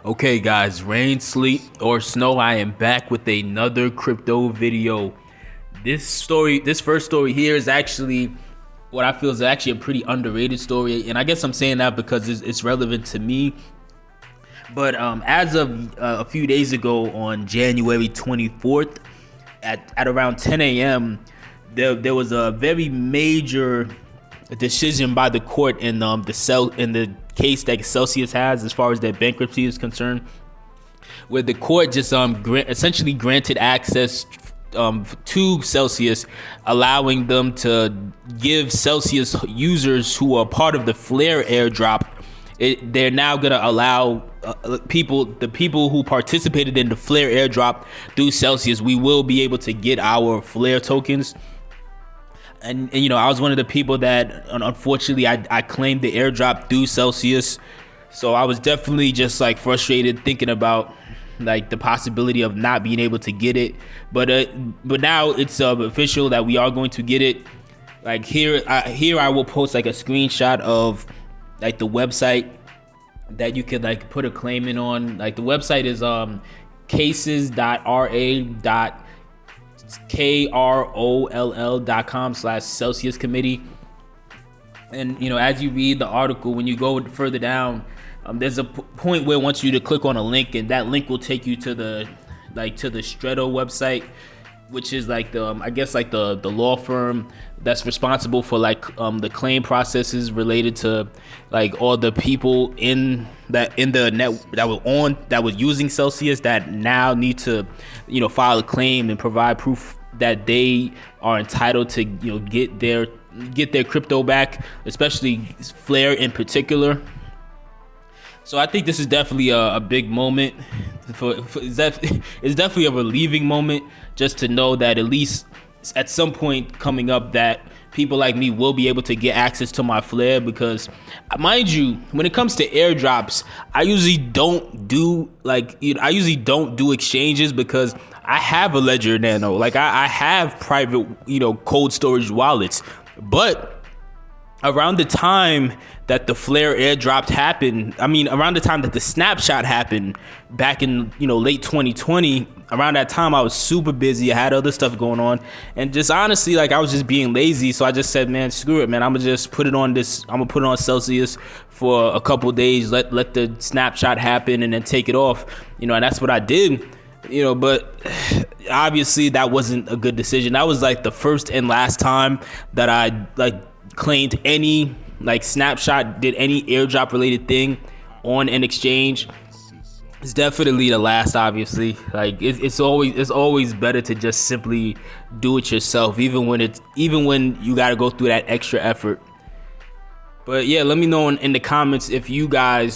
Okay guys, rain, sleet, or snow, I am back with another crypto video. This first story here is actually what I feel is actually a pretty underrated story, and I guess I'm saying that because it's relevant to me. But as of a few days ago, on January 24th, at around 10 a.m., there was a very major decision by the court in the case that Celsius has as far as their bankruptcy is concerned, where the court just essentially granted access to Celsius, allowing them to give Celsius users who are part of the Flare airdrop. They're now gonna allow the people who participated in the Flare airdrop through Celsius. We will be able to get our Flare tokens. And you know, I was one of the people that unfortunately I claimed the airdrop through Celsius, so I was definitely just like frustrated thinking about like the possibility of not being able to get it. But now it's official that we are going to get it. Like here I will post like a screenshot of like the website that you could like put a claim in on. Like the website is cases.ra.kroll.com/Celsius committee. And you know, as you read the article, when you go further down, there's a point where it wants you to click on a link, and that link will take you to the Stretto website, which is like the I guess like the law firm that's responsible for like the claim processes related to like all the people in the net that was using Celsius that now need to, you know, file a claim and provide proof that they are entitled to, you know, get their crypto back, especially Flare in particular. So I think this is definitely a big moment. It's definitely a relieving moment just to know that at least at some point coming up that people like me will be able to get access to my Flare. Because mind you, when it comes to airdrops, I usually don't do exchanges because I have a Ledger Nano. Like I have private, you know, cold storage wallets. But around the time that the Flare airdrop happened, around the time that the snapshot happened back in, you know, late 2020, around that time I was super busy. I had other stuff going on, and just honestly, like, I was just being lazy. So I just said, man, screw it, man. I'm gonna put it on Celsius for a couple days, let the snapshot happen, and then take it off, you know. And that's what I did, you know. But obviously that wasn't a good decision. That was like the first and last time that I like claimed any like snapshot, did any airdrop related thing on an exchange. It's definitely the last, obviously. Like it's always better to just simply do it yourself, even when you got to go through that extra effort. But yeah, let me know in the comments if you were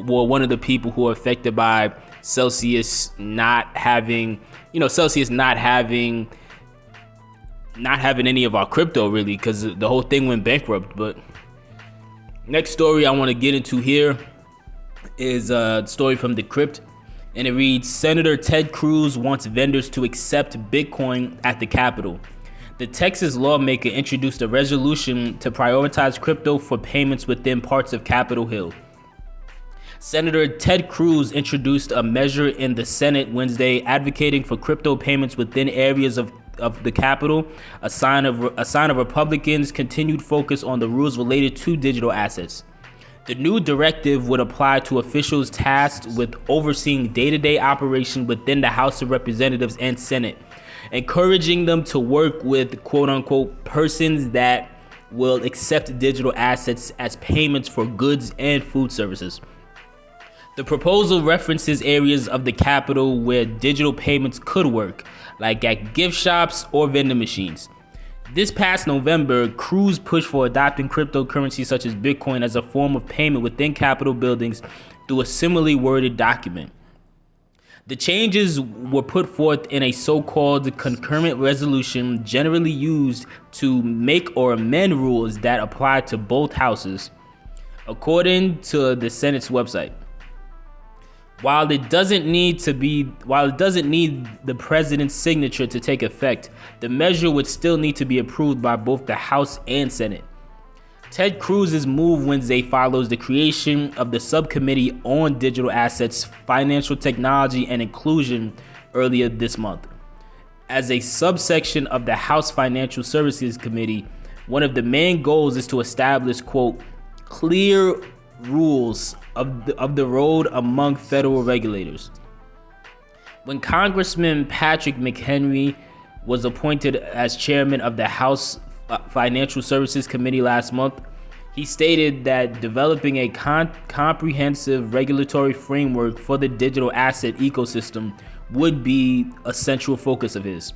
one of the people who are affected by Celsius not having any of our crypto, really, because the whole thing went bankrupt. But next story I want to get into here is a story from Decrypt, and it reads: Senator Ted Cruz wants vendors to accept Bitcoin at the Capitol. The Texas lawmaker introduced a resolution to prioritize crypto for payments within parts of Capitol Hill. Senator Ted Cruz introduced a measure in the Senate Wednesday advocating for crypto payments within areas of the Capitol, a sign of Republicans' continued focus on the rules related to digital assets. The new directive would apply to officials tasked with overseeing day-to-day operation within the House of Representatives and Senate, encouraging them to work with quote-unquote persons that will accept digital assets as payments for goods and food services. The proposal references areas of the Capitol where digital payments could work, like at gift shops or vending machines. This past November, Cruz pushed for adopting cryptocurrency such as Bitcoin as a form of payment within Capitol buildings through a similarly worded document. The changes were put forth in a so-called concurrent resolution generally used to make or amend rules that apply to both houses, according to the Senate's website. While it doesn't need the president's signature to take effect, the measure would still need to be approved by both the House and Senate. Ted Cruz's move Wednesday follows the creation of the Subcommittee on Digital Assets, Financial Technology, and Inclusion earlier this month. As a subsection of the House Financial Services Committee, one of the main goals is to establish, quote, clear rules of the road among federal regulators. When Congressman Patrick McHenry was appointed as chairman of the House Financial Services Committee last month, he stated that developing a comprehensive regulatory framework for the digital asset ecosystem would be a central focus of his.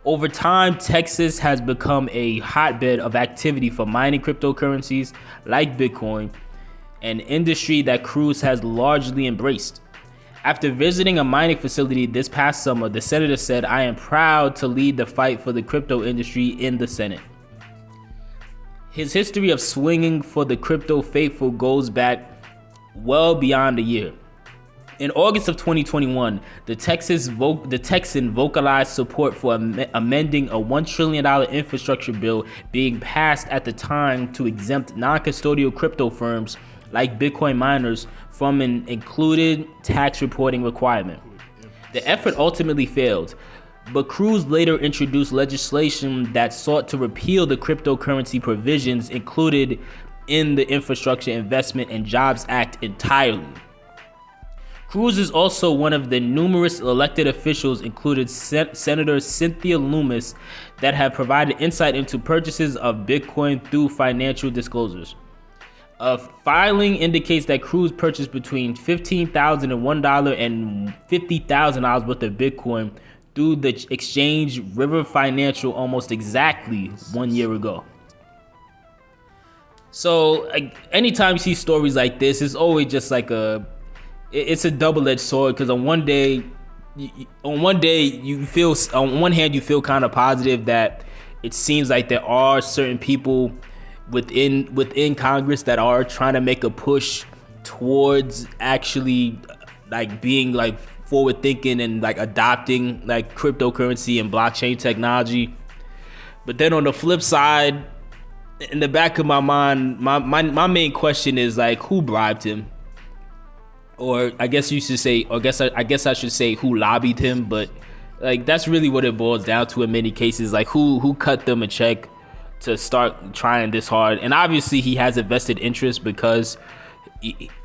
Over time, Texas has become a hotbed of activity for mining cryptocurrencies like Bitcoin, an industry that Cruz has largely embraced. After visiting a mining facility this past summer, the senator said, "I am proud to lead the fight for the crypto industry in the Senate." His history of swinging for the crypto faithful goes back well beyond a year. In August of 2021, the Texan vocalized support for amending a $1 trillion infrastructure bill being passed at the time to exempt non-custodial crypto firms like Bitcoin miners from an included tax reporting requirement. The effort ultimately failed, but Cruz later introduced legislation that sought to repeal the cryptocurrency provisions included in the Infrastructure Investment and Jobs Act entirely. Cruz is also one of the numerous elected officials, including Senator Cynthia Lummis, that have provided insight into purchases of Bitcoin through financial disclosures. A filing indicates that Cruz purchased between $15,001 and $50,000 worth of Bitcoin through the exchange River Financial almost exactly 1 year ago. So anytime you see stories like this, it's always just like it's a double-edged sword, because on one hand you feel kind of positive that it seems like there are certain people within Congress that are trying to make a push towards actually like being like forward thinking and like adopting like cryptocurrency and blockchain technology. But then on the flip side, in the back of my mind, my main question is like, who bribed him? Or I guess you should say, I guess I should say who lobbied him, but like that's really what it boils down to in many cases. Like who cut them a check to start trying this hard? And obviously he has a vested interest because,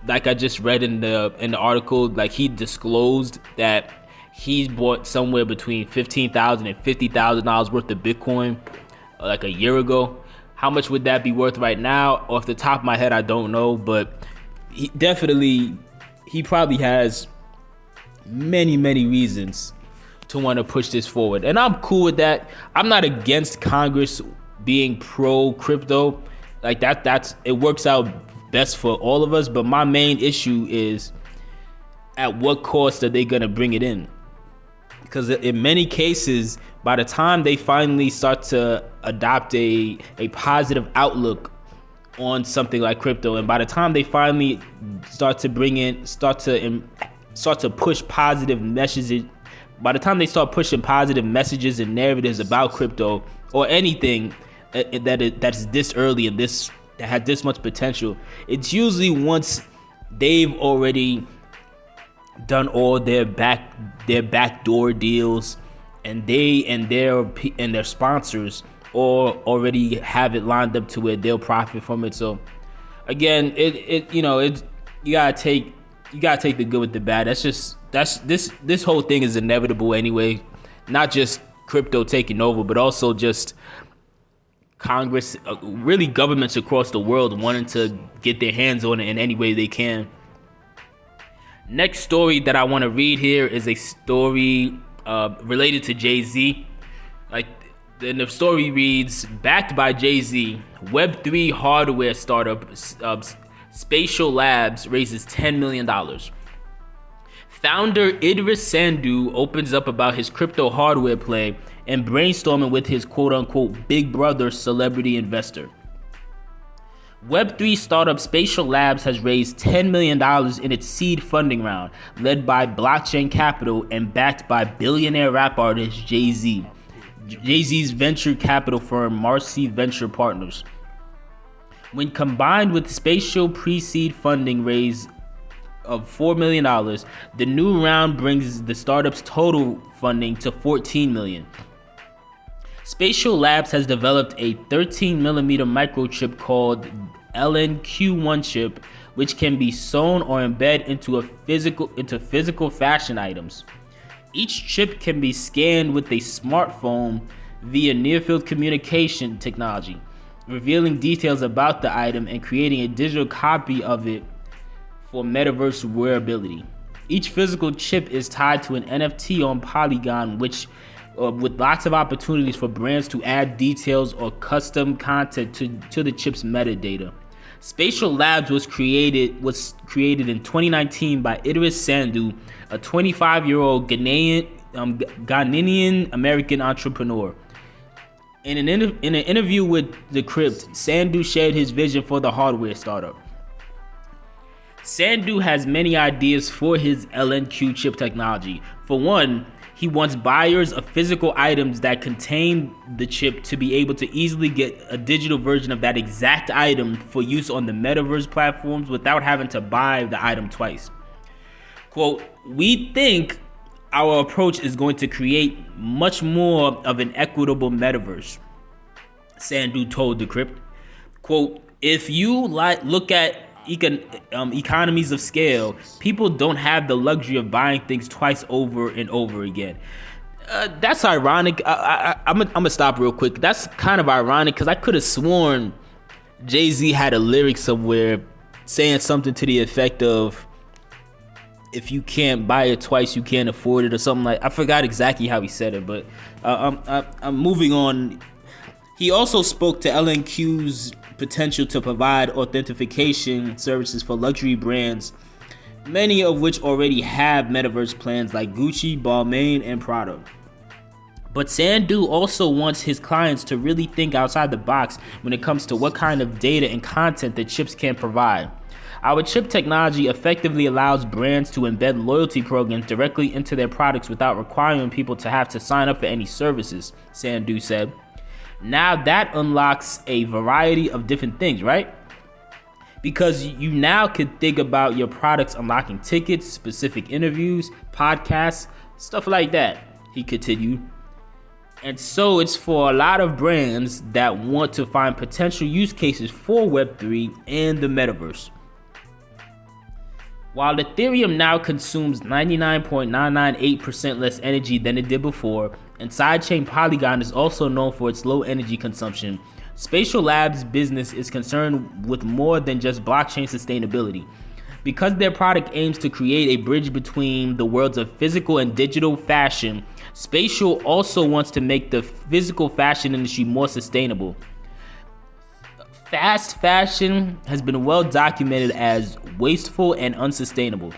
like I just read in the article, like he disclosed that he's bought somewhere between $15,000 and $50,000 worth of Bitcoin like a year ago. How much would that be worth right now? Off the top of my head, I don't know, but he probably has many reasons to want to push this forward. And I'm cool with that. I'm not against Congress being pro crypto. Like that's it works out best for all of us. But my main issue is at what cost are they going to bring it in? Because in many cases, by the time they finally start to adopt a positive outlook on something like crypto, and by the time they finally start to push positive messages, by the time they start pushing positive messages and narratives about crypto or anything that's this early and that has this much potential, it's usually once they've already done all their backdoor deals, and they and their sponsors or already have it lined up to where they'll profit from it. So again, you gotta take the good with the bad. This whole thing is inevitable anyway. Not just crypto taking over, but also just Congress, really governments across the world wanting to get their hands on it in any way they can. Next story that I want to read here is a story related to Jay-Z. Then the story reads, backed by Jay-Z, Web3 hardware startup Spatial Labs raises $10 million. Founder Idris Sandhu opens up about his crypto hardware play and brainstorming with his quote-unquote big brother celebrity investor. Web3 startup Spatial Labs has raised $10 million in its seed funding round, led by Blockchain Capital and backed by billionaire rap artist Jay-Z. Jay-Z's venture capital firm Marcy Venture Partners. When combined with spatial pre-seed funding raise of $4 million, the new round brings the startup's total funding to $14 million. Spatial Labs has developed a 13mm microchip called LNQ1 chip, which can be sewn or embed into physical fashion items. Each chip can be scanned with a smartphone via near-field communication technology, revealing details about the item and creating a digital copy of it for metaverse wearability. Each physical chip is tied to an NFT on Polygon, which with lots of opportunities for brands to add details or custom content to the chip's metadata. Spatial Labs was created in 2019 by Idris Sandhu, a 25-year-old Ghanaian American entrepreneur. In an interview with The Crypt, Sandhu shared his vision for the hardware startup. Sandhu has many ideas for his LNQ chip technology. For one, he wants buyers of physical items that contain the chip to be able to easily get a digital version of that exact item for use on the metaverse platforms without having to buy the item twice. Quote, "We think our approach is going to create much more of an equitable metaverse," Sandhu told The Crypt. Quote, "If you look at economies of scale, people don't have the luxury of buying things twice over and over again." That's ironic. I'm gonna stop real quick. That's kind of ironic because I could have sworn Jay-Z had a lyric somewhere saying something to the effect of, "If you can't buy it twice, you can't afford it," or something like. I forgot exactly how he said it, but I'm moving on. He also spoke to LNQ's potential to provide authentication services for luxury brands, many of which already have metaverse plans like Gucci, Balmain, and Prada. But Sandhu also wants his clients to really think outside the box when it comes to what kind of data and content the chips can provide. "Our chip technology effectively allows brands to embed loyalty programs directly into their products without requiring people to have to sign up for any services," Sandhu said. Now that unlocks a variety of different things, right? Because you now could think about your products unlocking tickets, specific interviews, podcasts, stuff like that, he continued. And so it's for a lot of brands that want to find potential use cases for Web3 and the metaverse. While Ethereum now consumes 99.998% less energy than it did before, and sidechain Polygon is also known for its low energy consumption, Spatial Labs' business is concerned with more than just blockchain sustainability. Because their product aims to create a bridge between the worlds of physical and digital fashion, Spatial also wants to make the physical fashion industry more sustainable. Fast fashion has been well documented as wasteful and unsustainable.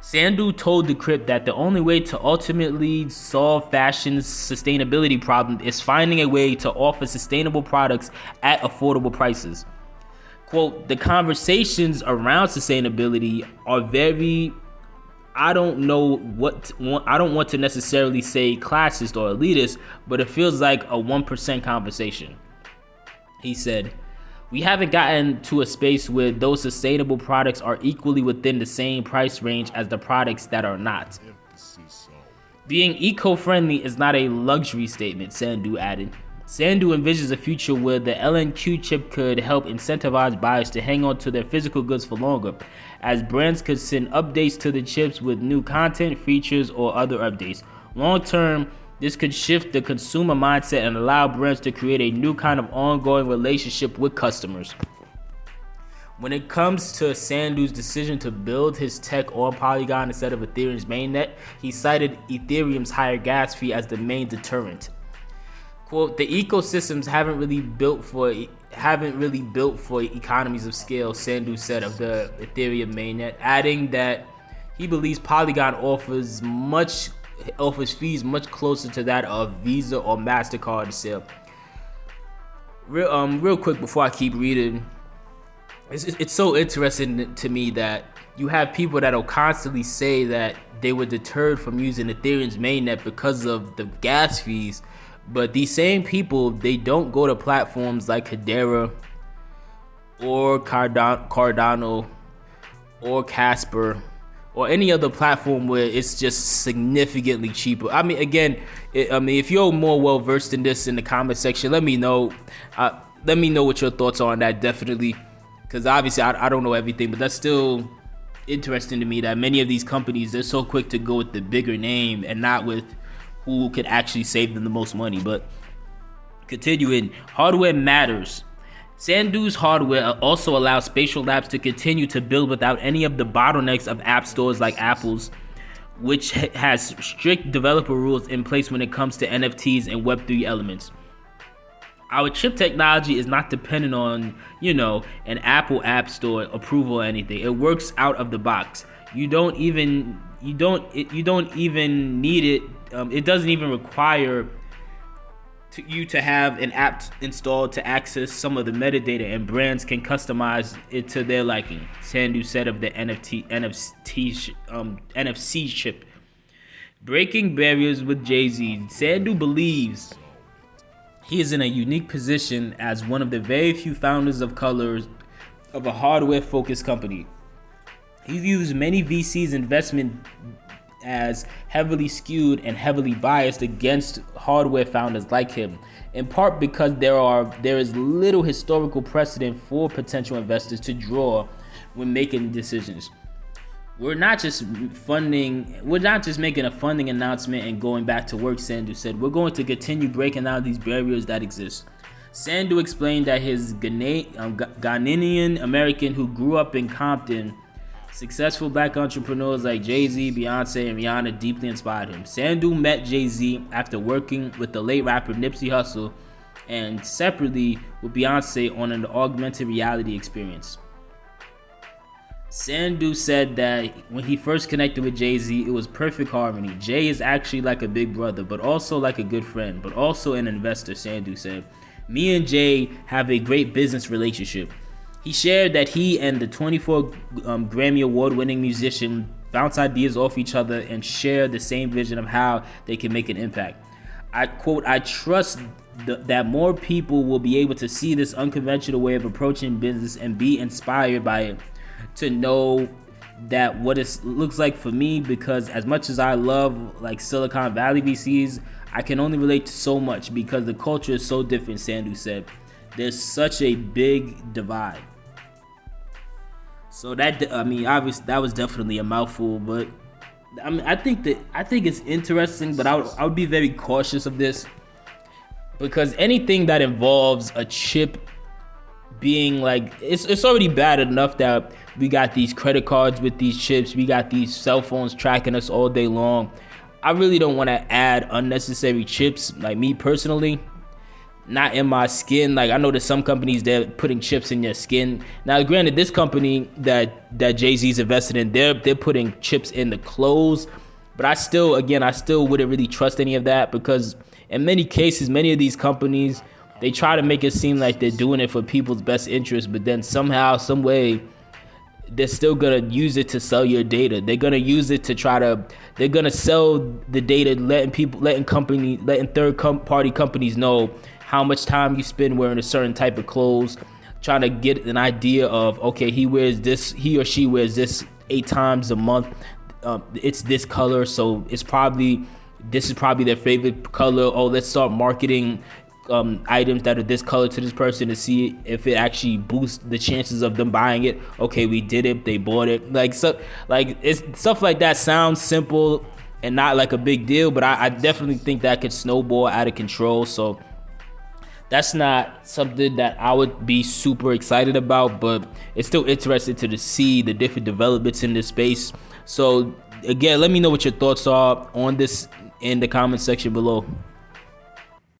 Sandhu told The Crypt that the only way to ultimately solve fashion's sustainability problem is finding a way to offer sustainable products at affordable prices. Quote, "The conversations around sustainability are very, I don't want to necessarily say classist or elitist, but it feels like a 1% conversation," he said. "We haven't gotten to a space where those sustainable products are equally within the same price range as the products that are not. Being eco-friendly is not a luxury statement," Sandhu added. Sandhu envisions a future where the LNQ chip could help incentivize buyers to hang on to their physical goods for longer, as brands could send updates to the chips with new content, features, or other updates. Long term, this could shift the consumer mindset and allow brands to create a new kind of ongoing relationship with customers. When it comes to Sandhu's decision to build his tech on Polygon instead of Ethereum's mainnet, he cited Ethereum's higher gas fee as the main deterrent. Quote, "The ecosystems haven't really built for economies of scale," Sandhu said of the Ethereum mainnet, adding that he believes Polygon offers fees much closer to that of Visa or MasterCard to sell. Real quick before I keep reading, it's so interesting to me that you have people that'll constantly say that they were deterred from using Ethereum's mainnet because of the gas fees, but these same people, they don't go to platforms like Hedera or Cardano or Casper or any other platform where it's just significantly cheaper. I mean, again, if you're more well versed in this in the comment section, let me know. Let me know what your thoughts are on that, definitely, because obviously I don't know everything, but that's still interesting to me that many of these companies, they're so quick to go with the bigger name and not with who could actually save them the most money. But continuing, hardware matters. Sandu's hardware also allows Spatial Labs to continue to build without any of the bottlenecks of app stores like Apple's, which has strict developer rules in place when it comes to NFTs and Web3 elements. Our chip technology is not dependent on, an Apple App Store approval or anything. It works out of the box. You don't even need it. It doesn't even require you to have an app installed to access some of the metadata, and brands can customize it to their liking. Sandu said of the NFC chip. Breaking barriers with Jay-Z. Sandu believes he is in a unique position as one of the very few founders of color of a hardware-focused company. He views many VCs' investment as heavily skewed and heavily biased against hardware founders like him, in part because there is little historical precedent for potential investors to draw when making decisions. We're not just making a funding announcement and going back to work, Sandu said. We're going to continue breaking down these barriers that exist. Sandu explained that his Ghanaian American who grew up in Compton, successful black entrepreneurs like Jay-Z, Beyonce, and Rihanna deeply inspired him. Sandu met Jay-Z after working with the late rapper Nipsey Hussle and separately with Beyonce on an augmented reality experience. Sandu said that when he first connected with Jay-Z, it was perfect harmony. Jay is actually like a big brother, but also like a good friend, but also an investor, Sandu said. Me and Jay have a great business relationship. He shared that he and the 24 Grammy Award-winning musician bounce ideas off each other and share the same vision of how they can make an impact. I quote, I trust that more people will be able to see this unconventional way of approaching business and be inspired by it, to know that what it looks like for me, because as much as I love like Silicon Valley VCs, I can only relate to so much because the culture is so different, Sandu said. There's such a big divide. So obviously that was definitely a mouthful, but I think it's interesting, but I would be very cautious of this, because anything that involves a chip being like, it's already bad enough that we got these credit cards with these chips, we got these cell phones tracking us all day long. I really don't want to add unnecessary chips, like me personally, not in my skin. Like I know that some companies, they're putting chips in their skin. Now granted, this company that Jay-Z's invested in, they're putting chips in the clothes, but I still wouldn't really trust any of that, because in many cases, many of these companies, they try to make it seem like they're doing it for people's best interest, but then somehow, some way, they're still gonna use it to sell your data. They're gonna use it to they're gonna sell the data, letting third-party companies know how much time you spend wearing a certain type of clothes, trying to get an idea of, okay, he or she wears this 8 times a month. It's this color, so this is probably their favorite color. Oh, let's start marketing items that are this color to this person to see if it actually boosts the chances of them buying it. Okay, we did it, they bought it. It's stuff like that sounds simple and not like a big deal, but I definitely think that could snowball out of control. So that's not something that I would be super excited about, but it's still interesting to see the different developments in this space. So again, let me know what your thoughts are on this in the comment section below.